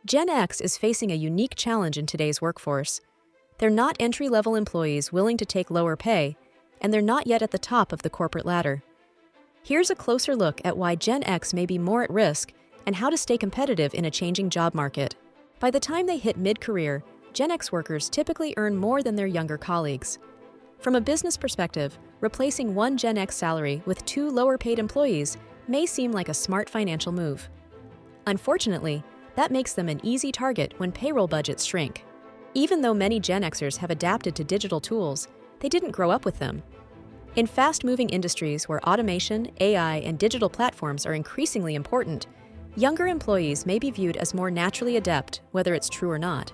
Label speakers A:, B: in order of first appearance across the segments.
A: Gen X is facing a unique challenge in today's workforce. They're not entry-level employees willing to take lower pay, and they're not yet at the top of the corporate ladder. Here's a closer look at why Gen X may be more at risk and how to stay competitive in a changing job market. By the time they hit mid-career, Gen X workers typically earn more than their younger colleagues. From a business perspective, replacing one Gen X salary with two lower-paid employees may seem like a smart financial move. Unfortunately, that makes them an easy target when payroll budgets shrink. Even though many Gen Xers have adapted to digital tools, they didn't grow up with them. In fast-moving industries where automation, AI, and digital platforms are increasingly important, younger employees may be viewed as more naturally adept, whether it's true or not.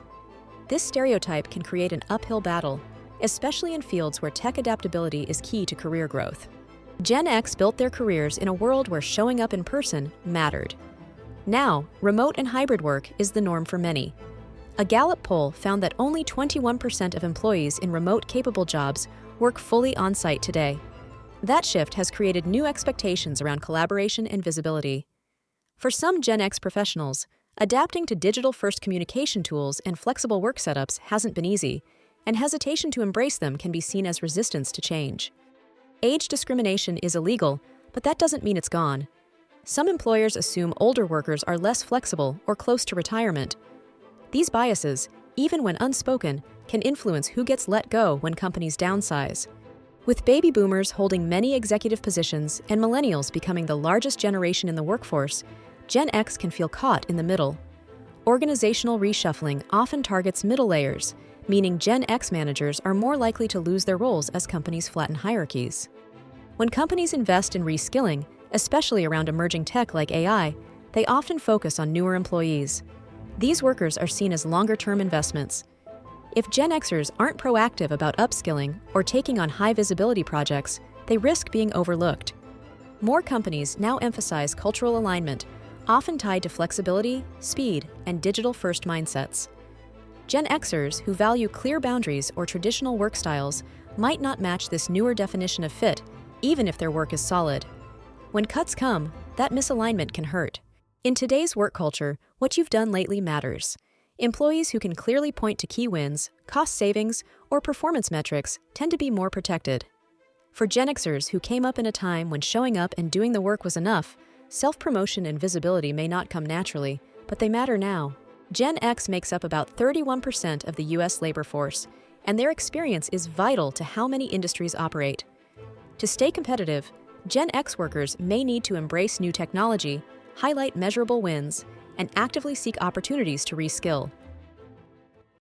A: This stereotype can create an uphill battle, especially in fields where tech adaptability is key to career growth. Gen X built their careers in a world where showing up in person mattered. Now, remote and hybrid work is the norm for many. A Gallup poll found that only 21% of employees in remote-capable jobs work fully on-site today. That shift has created new expectations around collaboration and visibility. For some Gen X professionals, adapting to digital-first communication tools and flexible work setups hasn't been easy, and hesitation to embrace them can be seen as resistance to change. Age discrimination is illegal, but that doesn't mean it's gone. Some employers assume older workers are less flexible or close to retirement. These biases, even when unspoken, can influence who gets let go when companies downsize. With baby boomers holding many executive positions and millennials becoming the largest generation in the workforce, Gen X can feel caught in the middle. Organizational reshuffling often targets middle layers, meaning Gen X managers are more likely to lose their roles as companies flatten hierarchies. When companies invest in reskilling, especially around emerging tech like AI, they often focus on newer employees. These workers are seen as longer-term investments. If Gen Xers aren't proactive about upskilling or taking on high-visibility projects, they risk being overlooked. More companies now emphasize cultural alignment, often tied to flexibility, speed, and digital-first mindsets. Gen Xers who value clear boundaries or traditional work styles might not match this newer definition of fit, even if their work is solid. When cuts come, that misalignment can hurt. In today's work culture, what you've done lately matters. Employees who can clearly point to key wins, cost savings, or performance metrics tend to be more protected. For Gen Xers who came up in a time when showing up and doing the work was enough, self-promotion and visibility may not come naturally, but they matter now. Gen X makes up about 31% of the U.S. labor force, and their experience is vital to how many industries operate. To stay competitive, Gen X workers may need to embrace new technology, highlight measurable wins, and actively seek opportunities to reskill.